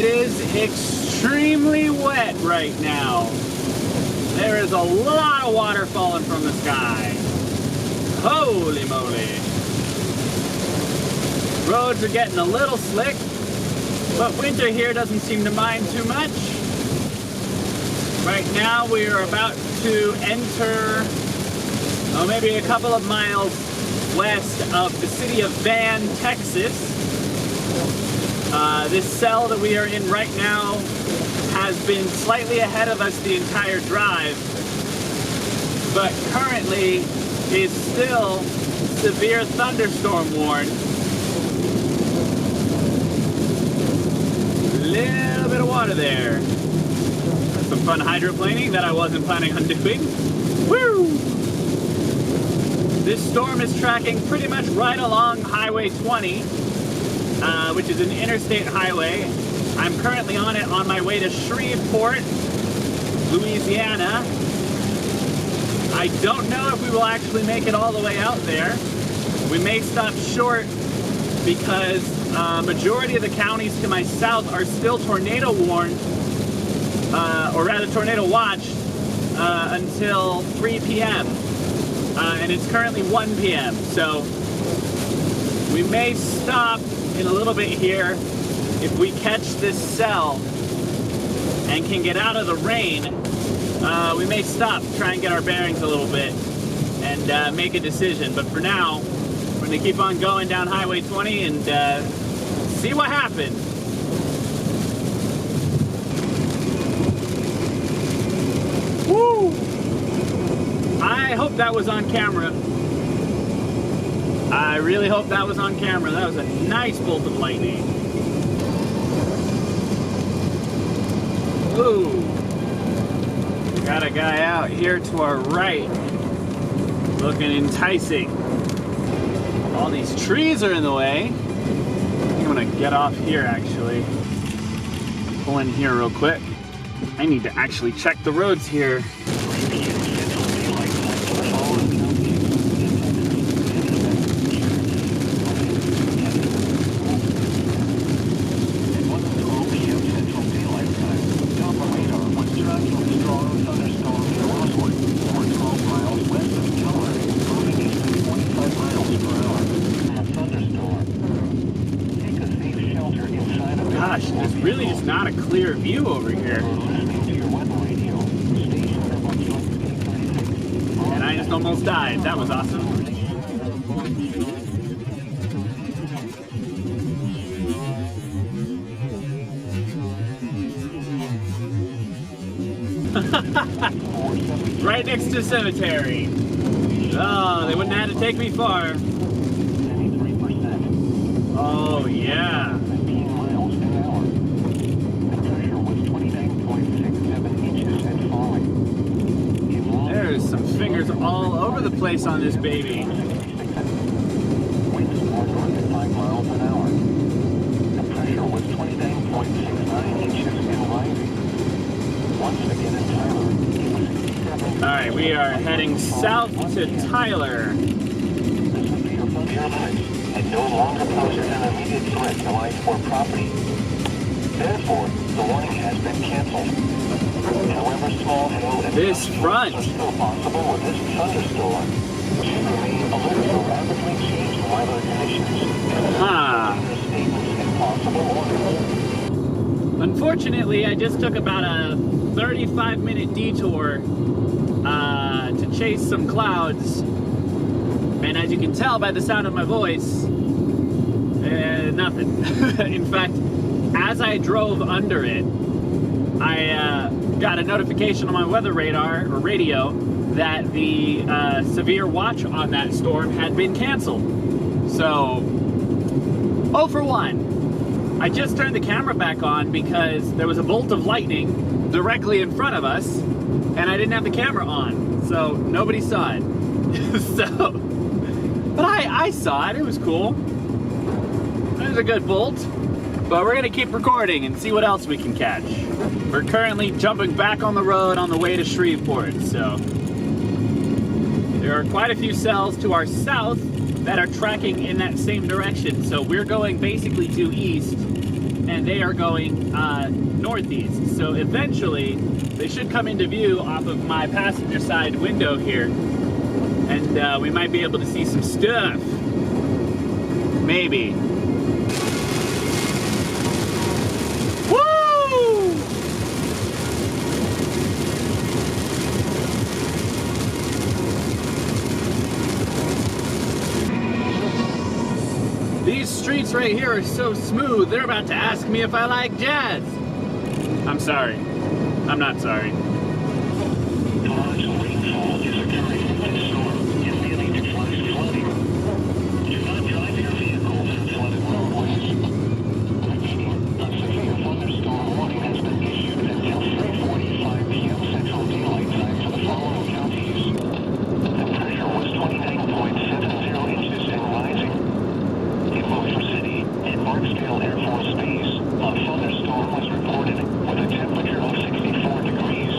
It is extremely wet right now. There is a lot of water falling from the sky. Holy moly. Roads are getting a little slick, but winter here doesn't seem to mind too much. Right now we are about to enter, maybe a couple of miles west of the city of Van, Texas. This cell that we are in right now has been slightly ahead of us the entire drive, but currently is still severe thunderstorm warned. Little bit of water there. That's some fun hydroplaning that I wasn't planning on doing. Woo! This storm is tracking pretty much right along Highway 20, which is an interstate highway. I'm currently on it on my way to Shreveport, Louisiana. I don't know if we will actually make it all the way out there. We may stop short because majority of the counties to my south are still tornado warned, or rather tornado watched, until 3 p.m. And it's currently 1 p.m. So we may stop in a little bit here if we catch this cell and can get out of the rain. We may stop, try and get our bearings a little bit and make a decision. But for now, we're going to keep on going down Highway 20 and see what happens. Woo! I hope that was on camera. I really hope that was on camera. That was a nice bolt of lightning. Ooh. Got a guy out here to our right. Looking enticing. All these trees are in the way. I think I'm gonna get off here actually. Pull in here real quick. I need to actually check the roads here. Gosh, there's really just not a clear view over here. And I just almost died. That was awesome. Right next to the cemetery. Oh, they wouldn't have had to take me far. Oh, yeah. There's some fingers all over the place on this baby. Winds more north at 5 miles an hour. The pressure was 29.69 inches and rising. Once again in Tyler, it was 67. Alright, we are heading south to Tyler. This severe thunderstorm and no longer poses an immediate threat to life or property. Therefore, the warning has been canceled. However, small hail and This front. are still possible with this thunderstorm. Should remain alert for rapidly changing weather conditions. Statements and possible orders. Unfortunately, I just took about a 35-minute detour to chase some clouds. And as you can tell by the sound of my voice, nothing. In fact, as I drove under it, I got a notification on my weather radar or radio that the severe watch on that storm had been canceled. So, 0 for 1. I just turned the camera back on because there was a bolt of lightning directly in front of us, and I didn't have the camera on, so nobody saw it. But I saw it. It was cool. It was a good bolt. But we're gonna keep recording and see what else we can catch. We're currently jumping back on the road on the way to Shreveport, so there are quite a few cells to our south that are tracking in that same direction. So we're going basically due east, and they are going northeast. So eventually, they should come into view off of my passenger side window here, and we might be able to see some stuff. Maybe. Woo! These streets right here are so smooth, they're about to ask me if I like jazz. I'm sorry. I'm not sorry. Torrential rainfall is occurring in this storm and leading to flash flooding. Do not drive your vehicles in flooded roadways. Repeating, a severe thunderstorm warning has been issued until 3:45 p.m. Central Daylight Time for the following counties. The pressure was 29.70 inches and rising. In Motor City and Barksdale Air Force Base, a thunderstorm was reported with a temperature of 64 degrees.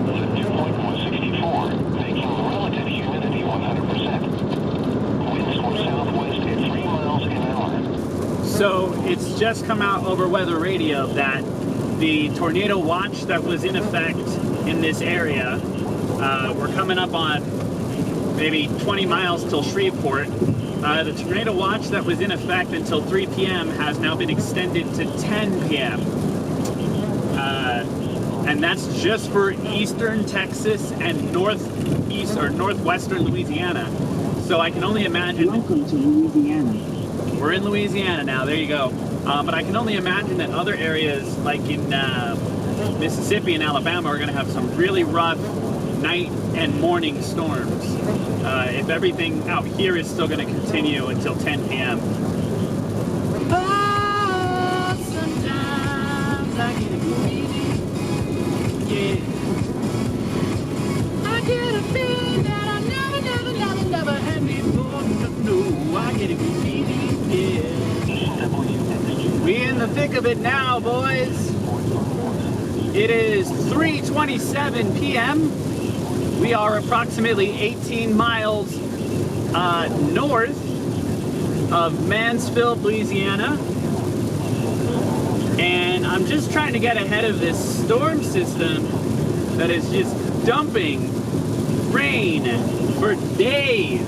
The dew point was 64, making relative humidity 100%. Winds were southwest at 3 miles an hour. So it's just come out over weather radio that the tornado watch that was in effect in this area, we're coming up on maybe 20 miles till Shreveport. The tornado watch that was in effect until 3 p.m. has now been extended to 10 p.m. And that's just for eastern Texas and northeast or northwestern Louisiana. So I can only imagine. Welcome to Louisiana. We're in Louisiana now. There you go. But I can only imagine that other areas like in Mississippi and Alabama are going to have some really rough night and morning storms. If everything out here is still going to continue until 10 p.m. Oh, sometimes I get a feeling, yeah. I get a feeling that I never had before. No, I get a feeling, yeah. We in the thick of it now, boys. It is 3:27 p.m. We are approximately 18 miles north of Mansfield, Louisiana. And I'm just trying to get ahead of this storm system that is just dumping rain for days.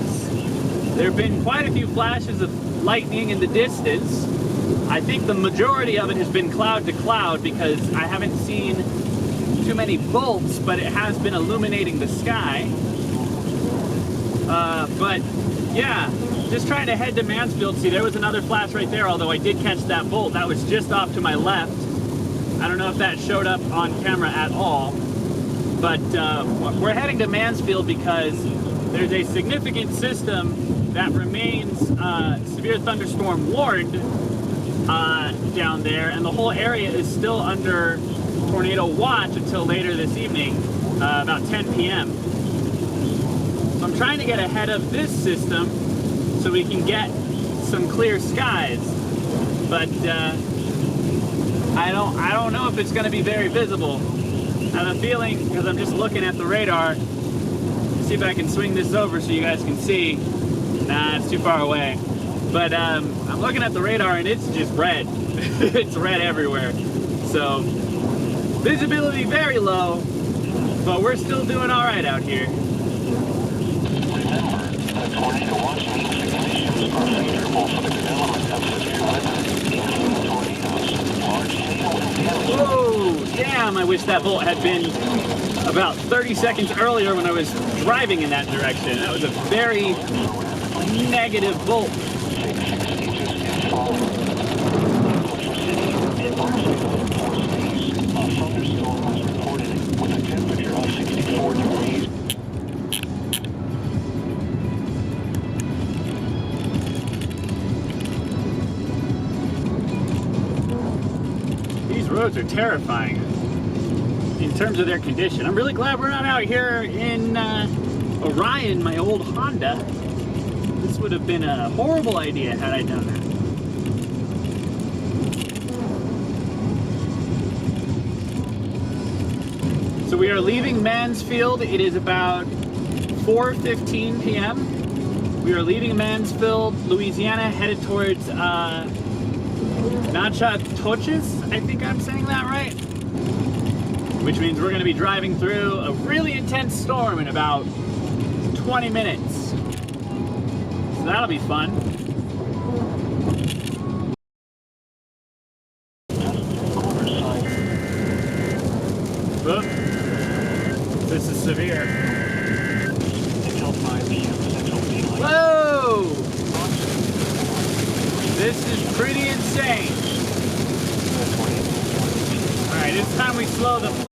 There have been quite a few flashes of lightning in the distance. I think the majority of it has been cloud to cloud because I haven't seen too many bolts, but it has been illuminating the sky. But yeah, just trying to head to Mansfield. See, there was another flash right there, although I did catch that bolt. That was just off to my left. I don't know if that showed up on camera at all, but we're heading to Mansfield because there's a significant system that remains severe thunderstorm warned down there, and the whole area is still under tornado watch until later this evening, about 10 p.m. So I'm trying to get ahead of this system so we can get some clear skies, but I don't know if it's going to be very visible. I have a feeling, because I'm just looking at the radar, see if I can swing this over so you guys can see. Nah, it's too far away. But I'm looking at the radar and it's just red. It's red everywhere. So visibility very low, but we're still doing all right out here. Remember, the tornado watch means the conditions are favorable for the development of severe weather, including tornadoes, large hail, and damage. Whoa, damn, I wish that bolt had been about 30 seconds earlier when I was driving in that direction. That was a very negative bolt. These roads are terrifying in terms of their condition. I'm really glad we're not out here in Orion, my old Honda. This would have been a horrible idea had I done that. So we are leaving Mansfield. It is about 4:15 p.m. We are leaving Mansfield, Louisiana, headed towards Natchitoches. I think I'm saying that right. Which means we're going to be driving through a really intense storm in about 20 minutes. So that'll be fun. Whoop. This is severe. Until 5 p.m. Central Daylight. Whoa! This is pretty insane. Alright, it's time we slow the